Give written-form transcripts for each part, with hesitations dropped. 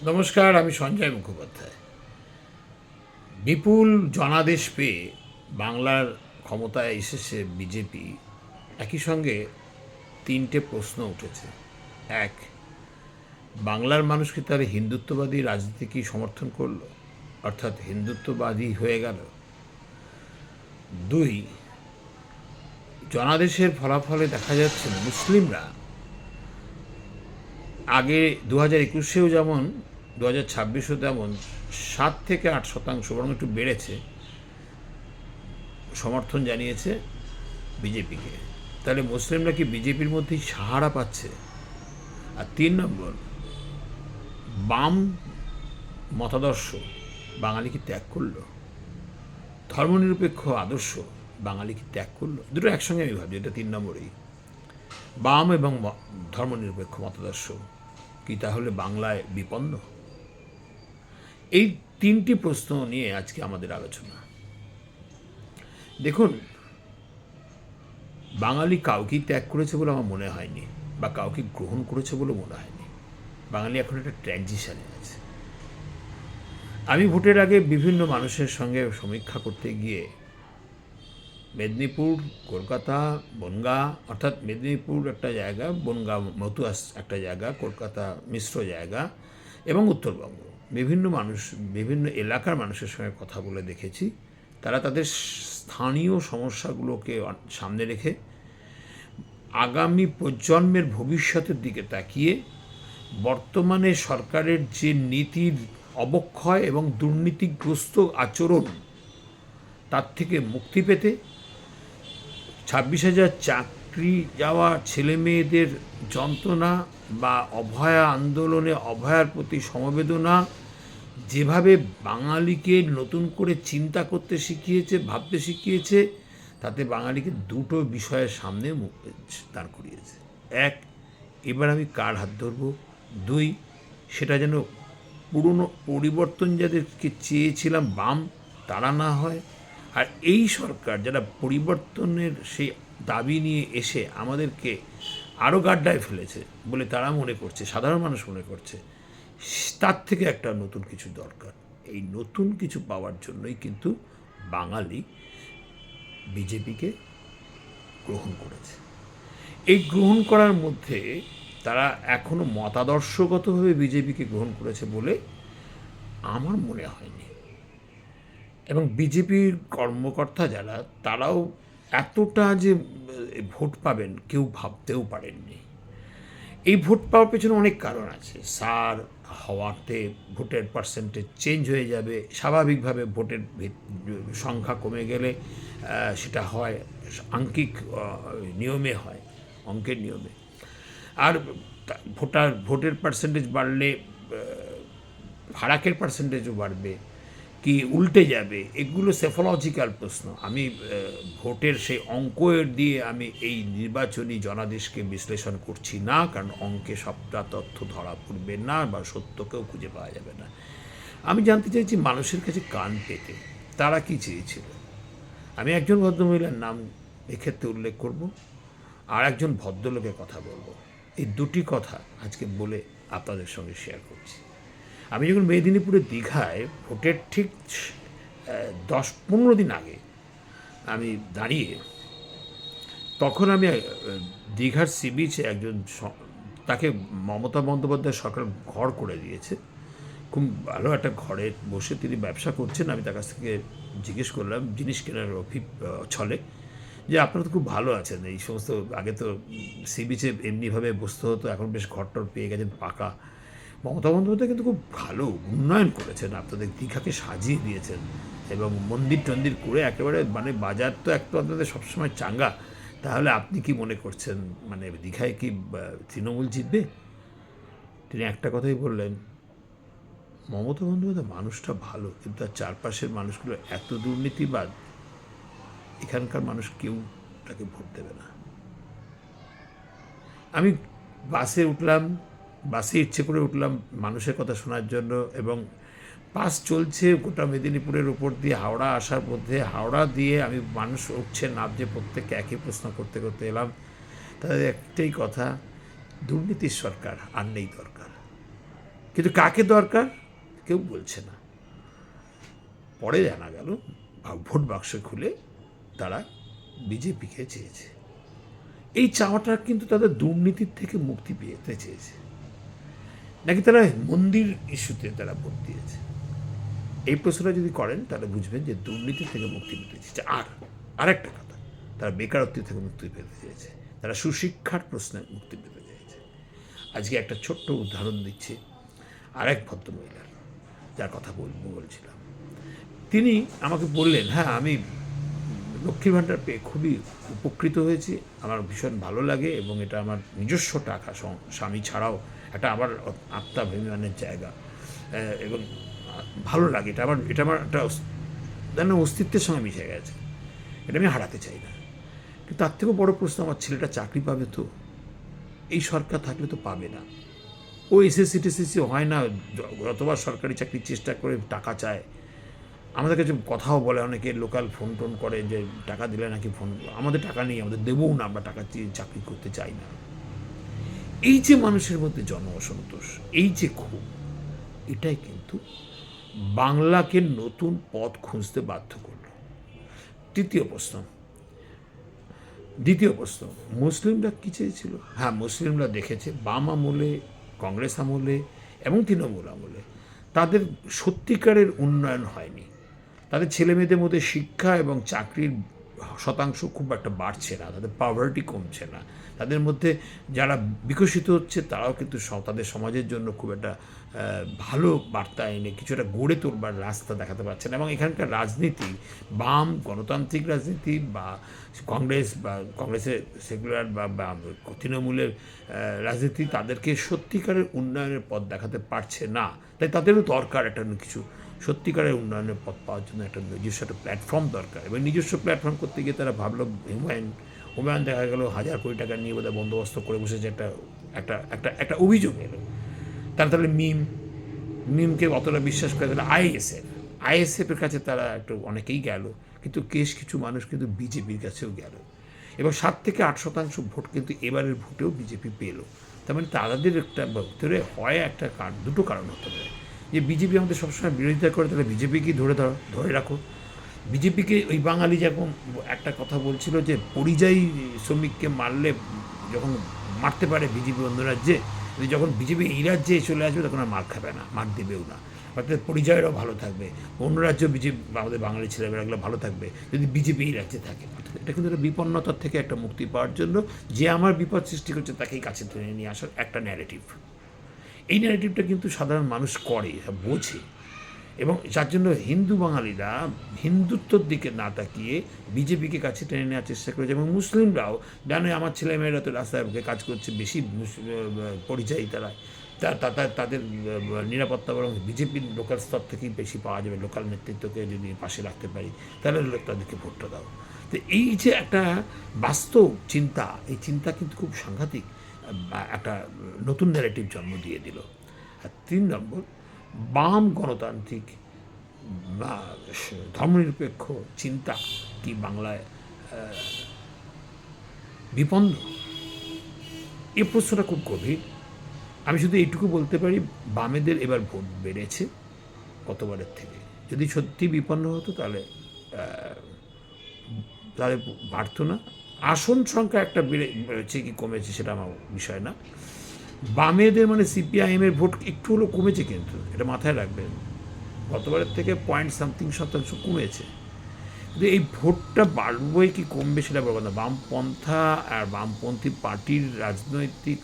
নমস্কার, আমি সঞ্জয় মুখোপাধ্যায়। বিপুল জনাদেশ পেয়ে বাংলার ক্ষমতায় এসেছে বিজেপি। একই সঙ্গে তিনটে প্রশ্ন উঠেছে। এক, বাংলার মানুষ কি তার হিন্দুত্ববাদী রাজনীতিকে সমর্থন করলো, অর্থাৎ হিন্দুত্ববাদী হয়ে গেল? দুই, জনাদেশের ফলাফলে দেখা যাচ্ছে মুসলিমরা আগে 2021-এও যেমন 2026-ও তেমন 7 থেকে 8% বরং একটু বেড়েছে, সমর্থন জানিয়েছে বিজেপিকে। তাহলে মুসলিমরা কি বিজেপির মধ্যেই সাহারা পাচ্ছে? আর 3 নম্বর, বাম মতাদর্শ বাঙালি কি ত্যাগ করলো? ধর্মনিরপেক্ষ আদর্শ বাঙালি কি ত্যাগ করলো? দুটো একসঙ্গে আমি ভাবছি, এটা 3 নম্বরেই। বাম এবং ধর্মনিরপেক্ষ মতাদর্শ কি তাহলে বাংলায় বিপন্ন? এই তিনটি প্রশ্ন নিয়ে আজকে আমাদের আলোচনা। দেখুন, বাঙালি কাউকেই ত্যাগ করেছে বলে আমার মনে হয়নি, বা কাউকে গ্রহণ করেছে বলে মনে হয়নি। বাঙালি এখন একটা ট্র্যানজিশনে আছে। আমি ভোটের আগে বিভিন্ন মানুষের সঙ্গে সমীক্ষা করতে গিয়ে মেদিনীপুর, কলকাতা, বনগাঁ, অর্থাৎ মেদিনীপুর একটা জায়গা, বনগাঁ মতুয়াস একটা জায়গা, কলকাতা মিশ্র জায়গা, এবং উত্তরবঙ্গ বিভিন্ন এলাকার মানুষের সঙ্গে কথা বলে দেখেছি তারা তাদের স্থানীয় সমস্যাগুলোকে সামনে রেখে আগামী প্রজন্মের ভবিষ্যতের দিকে তাকিয়ে বর্তমানে সরকারের যে নীতির অবক্ষয় এবং দুর্নীতিগ্রস্ত আচরণ, তার থেকে মুক্তি পেতে 26,000 চাকরি যাওয়া ছেলে মেয়েদের যন্ত্রণা বা অভয়া আন্দোলনে অভয়ার প্রতি সমবেদনা যেভাবে বাঙালিকে নতুন করে চিন্তা করতে শিখিয়েছে, ভাবতে শিখিয়েছে, তাতে বাঙালিকে দুটো বিষয়ের সামনে দাঁড় করিয়েছে। এক, এবার আমি কার হাত ধরবো। দুই, সেটা যেন পুরনো পরিবর্তন যাদেরকে চেয়েছিলাম বাম, তারা না হয়। আর এই সরকার যারা পরিবর্তনের সেই দাবি নিয়ে এসে আমাদেরকে আরও গাড্ডায় ফেলেছে বলে তারা মনে করছে, সাধারণ মানুষ মনে করছে, তার থেকে একটা নতুন কিছু দরকার। এই নতুন কিছু পাওয়ার জন্যই কিন্তু বাঙালি বিজেপিকে গ্রহণ করেছে। এই গ্রহণ করার মধ্যে তারা এখনও মতাদর্শগতভাবে বিজেপিকে গ্রহণ করেছে বলে আমার মনে হয়নি। এবং বিজেপির কর্মকর্তা যারা, তারাও এতটা যে ভোট পাবেন কেউ ভাবতেও পারেননি। এই ভোট পাওয়ার পেছনে অনেক কারণ আছে। সার হওয়াতে ভোটের পার্সেন্টেজ চেঞ্জ হয়ে যাবে, স্বাভাবিকভাবে ভোটের সংখ্যা কমে গেলে সেটা হয় আঙ্কিক নিয়মে, হয় অঙ্কের নিয়মে। আর ভোটের পার্সেন্টেজ বাড়লে ফারাকের পার্সেন্টেজও বাড়বে কি উল্টে যাবে, এগুলো সেফোলজিক্যাল প্রশ্ন। আমি ভোটের সেই অঙ্ক দিয়ে আমি এই নির্বাচনী জনাদেশকে বিশ্লেষণ করছি না, কারণ অঙ্কে সবটা তথ্য ধরা পড়বে না বা সত্যকেও খুঁজে পাওয়া যাবে না। আমি জানতে চাইছি মানুষের কাছে কান পেতে তারা কি চেয়েছিল। আমি একজন ভদ্রমহিলার নাম এক্ষেত্রে উল্লেখ করব, আর একজন ভদ্রলোকের কথা বলবো। এই দুটি কথা আজকে বলে আপনাদের সঙ্গে শেয়ার করছি। আমি যখন মেদিনীপুরের দীঘায় ভোটের ঠিক 10-15 দিন আগে আমি দাঁড়িয়ে, তখন আমি দীঘার সি বিচে একজন, তাকে মমতা বন্দ্যোপাধ্যায় সরকার ঘর করে দিয়েছে, খুব ভালো একটা ঘরে বসে তিনি ব্যবসা করছেন। আমি তার কাছ থেকে জিজ্ঞেস করলাম জিনিস কেনার ছলে, যে আপনারা তো খুব ভালো আছেন, এই সমস্ত আগে তো সি বিচে এমনিভাবে বসতে হতো, এখন বেশ ঘরটর পেয়ে গেছেন পাকা। মমতা বন্দ্যোপাধ্যায় কিন্তু খুব ভালো উন্নয়ন করেছেন, আপনাদের দীঘাকে সাজিয়ে দিয়েছেন এবং মন্দির টন্দির করে একেবারে, মানে বাজার তো একটু আপনাদের সবসময় চাঙ্গা। তাহলে আপনি কি মনে করছেন, মানে দীঘায় কি তৃণমূল জিতবে? তিনি একটা কথাই বললেন, মমতা বন্দ্যোপাধ্যায় মানুষটা ভালো, কিন্তু তার চারপাশের মানুষগুলো এত দুর্নীতিবাদ, এখানকার মানুষ কেউ তাকে ভোট দেবে না। আমি বাসে উঠলাম, বাসে ইচ্ছে করে উঠলাম মানুষের কথা শোনার জন্য, এবং বাস চলছে গোটা মেদিনীপুরের উপর দিয়ে হাওড়া আসার মধ্যে। হাওড়া দিয়ে আমি মানুষ উঠছে নামছে, প্রত্যেককে একই প্রশ্ন করতে করতে এলাম। তাদের একটাই কথা, দুর্নীতির সরকার আর নেই দরকার। কিন্তু কাকে দরকার কেউ বলছে না। পরে জানা গেল ভোট বাক্স খুলে তারা বিজেপিকে চেয়েছে। এই চাওয়াটা কিন্তু তাদের দুর্নীতির থেকে মুক্তি পেতে চেয়েছে, নাকি তারা মন্দির ইস্যুতে তারা ভোট দিয়েছে। এই প্রশ্নটা যদি করেন তাহলে বুঝবেন যে দুর্নীতি থেকে মুক্তি পেতে চেয়েছে। আরেকটা কথা, তারা বেকারত্ব থেকে মুক্তি পেতে চেয়েছে, তারা সুশিক্ষার প্রশ্নে মুক্তি পেতে চেয়েছে। আজকে একটা ছোট্ট উদাহরণ দিচ্ছি আরেক ভদ্রমহিলার, যার কথা বলছিলাম। তিনি আমাকে বললেন, হ্যাঁ আমি লক্ষ্মীর ভাণ্ডার পেয়ে খুবই উপকৃত হয়েছি, আমার ভীষণ ভালো লাগে এবং এটা আমার নিজস্ব টাকা, স্বামী ছাড়াও একটা আমার আত্মাভিমানের জায়গা এবং ভালো লাগে, এটা আমার একটা অস্তিত্বের সঙ্গে মিশে গেছে, এটা আমি হারাতে চাই না। কিন্তু তার থেকেও বড় প্রশ্ন, আমার ছেলেটা চাকরি পাবে তো? এই সরকার থাকলে তো পাবে না। ও এসএসসি টেসএসসি হয় না, যতবার সরকারি চাকরির চেষ্টা করে টাকা চায়। আমাদের কাছে কথাও বলে অনেকে, লোকাল ফোন টোন করে যে টাকা দিলে নাকি ফোন, আমাদের টাকা নেই, আমাদের দেবও না, আমরা টাকা দিয়ে চাকরি করতে চাই না। এই যে মানুষের মধ্যে জন অসন্তোষ, এই যে ক্ষোভ, এটাই কিন্তু বাংলাকে নতুন পথ খুঁজতে বাধ্য করল। দ্বিতীয় প্রশ্ন, মুসলিমরা কী চেয়েছিল? হ্যাঁ, মুসলিমরা দেখেছে বাম আমলে, কংগ্রেস আমলে এবং তৃণমূল আমলে তাদের সত্যিকারের উন্নয়ন হয়নি। তাদের ছেলেমেয়েদের মধ্যে শিক্ষা এবং চাকরির শতাংশ খুব একটা বাড়ছে না, তাদের পভার্টি কমছে না, তাদের মধ্যে যারা বিকশিত হচ্ছে তারাও কিন্তু তাদের সমাজের জন্য খুব একটা ভালো বার্তা এনে কিছুটা গড়ে তোলবার রাস্তা দেখাতে পারছে না। এবং এখানকার রাজনীতি, বাম গণতান্ত্রিক রাজনীতি বা কংগ্রেসের সেকুলার বা তৃণমূলের রাজনীতি তাদেরকে সত্যিকারের উন্নয়নের পথ দেখাতে পারছে না। তাই তাদেরও দরকার একটা কিছু সত্যিকারের উন্নয়নের পথ পাওয়ার জন্য একটা নিজস্ব একটা প্ল্যাটফর্ম দরকার। এবং নিজস্ব প্ল্যাটফর্ম করতে গিয়ে তারা ভাবলো হুমায়ুন দেখা গেল 1,000 কোটি টাকা নিয়ে বোধহয় বন্দোবস্ত করে বসেছে, একটা অভিযোগ এলো। তাহলে মিমকে অতটা বিশ্বাস করে, তাহলে আইএসএফের কাছে তারা একটু অনেকেই গেল, কিন্তু কিছু মানুষ কিন্তু বিজেপির কাছেও গেল এবং 7-8% ভোট কিন্তু এবারের ভোটেও বিজেপি পেল। তার মানে তাদের একটা ভিতরে হয় একটা দুটো কারণ হতে পারে, যে বিজেপি আমাদের সবসময় বিরোধিতা করে, তাহলে বিজেপিকেই ধরে রাখো। বিজেপিকে ওই বাঙালি যখন একটা কথা বলছিল যে পরিযায়ী শ্রমিককে মারলে যখন মারতে পারে বিজেপি অন্য রাজ্যে, যখন বিজেপি এই রাজ্যে চলে আসবে তখন আর মার খাবে না, মার দেবেও না, অর্থাৎ পরিযায়ীরাও ভালো থাকবে, অন্য রাজ্যেও বিজেপি আমাদের বাঙালি ছেলেমেয়েরাগুলো ভালো থাকবে যদি বিজেপি এই রাজ্যে থাকে। অর্থাৎ এটা কিন্তু একটা বিপন্নতার থেকে একটা মুক্তি পাওয়ার জন্য যে আমার বিপদ সৃষ্টি করছে তাকেই কাছে টেনে নিয়ে আসার একটা ন্যারেটিভ। এই ন্যারেটিভটা কিন্তু সাধারণ মানুষ করে, বোঝে, এবং যার জন্য হিন্দু বাঙালিরা হিন্দুত্বর দিকে না তাকিয়ে বিজেপিকে কাছে টেনে নেওয়ার চেষ্টা করেছে। এবং মুসলিমরাও জানে আমার ছেলেমেয়েরা তো রাস্তায় কাজ করছে, বেশি পরিযায়ী তাদের নিরাপত্তা বরং বিজেপির লোকাল স্তর থেকেই বেশি পাওয়া যাবে। লোকাল নেতৃত্বকে যদি পাশে রাখতে পারি তাহলে তাদেরকে ভোটটা দাও। তো এই যে একটা বাস্তব চিন্তা, এই চিন্তা কিন্তু খুব সাংঘাতিক একটা নতুন ন্যারেটিভ জন্ম দিয়ে দিল। আর 3 নম্বর, বাম গণতান্ত্রিক বা ধর্মনিরপেক্ষ চিন্তা কি বাংলায় বিপন্ন? এই প্রশ্নটা খুব গভীর। আমি শুধু এইটুকু বলতে পারি, বামেদের এবার ভোট বেড়েছে গতবারের থেকে। যদি সত্যি বিপন্ন হতো তাহলে বাড়ত না। আসন সংখ্যা একটা বেড়েছে কি কমেছে সেটা আমার বিষয় না। বামেদের মানে সিপিআইএমের ভোট একটু হলেও কমেছে, কিন্তু এটা মাথায় রাখবেন, গতবারের থেকে .something% কমেছে। কিন্তু এই ভোটটা বাড়বে কি কমবে সেটা বলবো না। বামপন্থা আর বামপন্থী পার্টির রাজনৈতিক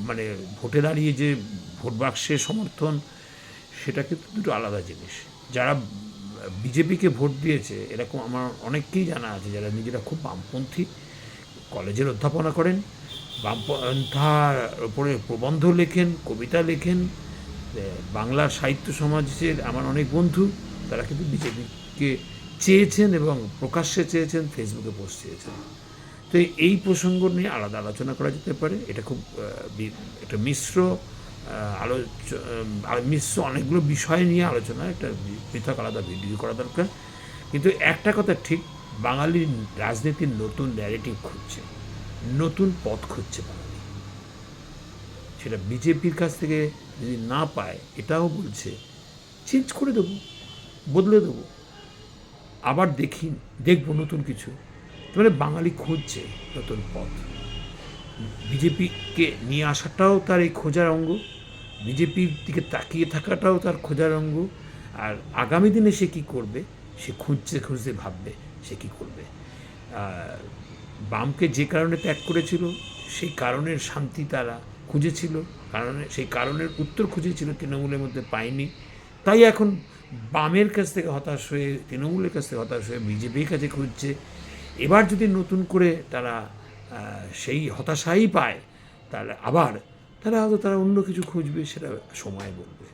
মানে ভোটে দাঁড়িয়ে যে ভোট বাক্সের সমর্থন, সেটা কিন্তু দুটো আলাদা জিনিস। যারা বিজেপিকে ভোট দিয়েছে এরকম আমার অনেককেই জানা আছে, যারা নিজেরা খুব বামপন্থী, কলেজের অধ্যাপনা করেন, বামপন্থার ওপরে প্রবন্ধ লেখেন, কবিতা লেখেন। বাংলা সাহিত্য সমাজের আমার অনেক বন্ধু, তারা কিন্তু বিজেপিকে চেয়েছেন এবং প্রকাশ্যে চেয়েছেন, ফেসবুকে পোস্ট চেয়েছেন। তো এই প্রসঙ্গ নিয়ে আলাদা আলোচনা করা যেতে পারে। এটা খুব একটা মিশ্র অনেকগুলো বিষয় নিয়ে আলোচনা, একটা পৃথক আলাদা ভিডিও করা দরকার। কিন্তু একটা কথা ঠিক, বাঙালির রাজনীতির নতুন ন্যারেটিভ খুঁজছে, নতুন পথ খুঁজছে বাঙালি। সেটা বিজেপির কাছ থেকে যদি না পায়, এটাও বলছে চেঞ্জ করে দেবো, বদলে দেবো, আবার দেখবো নতুন কিছু। মানে বাঙালি খুঁজছে নতুন পথ। বিজেপিকে নিয়ে আসাটাও তার এই খোঁজার অঙ্গ, বিজেপির দিকে তাকিয়ে থাকাটাও তার খোঁজার অঙ্গ। আর আগামী দিনে সে কী করবে, সে খুঁজতে ভাববে সে কী করবে। বামকে যে কারণে ত্যাগ করেছিল, সেই কারণের শান্তি তারা খুঁজেছিল, সেই কারণের উত্তর খুঁজেছিল, তৃণমূলের মধ্যে পায়নি। তাই এখন বামের কাছ থেকে হতাশ হয়ে, তৃণমূলের কাছ থেকে হতাশ হয়ে বিজেপির কাছে খুঁজছে। এবার যদি নতুন করে তারা সেই হতাশাই পায়, তাহলে হয়তো তারা অন্য কিছু খুঁজবে, সেটা সময় বলবে।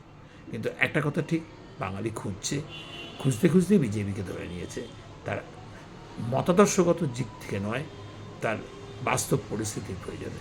কিন্তু একটা কথা ঠিক, বাঙালি খুঁজতে বিজেপিকে ধরে নিয়েছে। তার মতাদর্শগত দিক থেকে নয়, তার বাস্তব পরিস্থিতির প্রয়োজনে।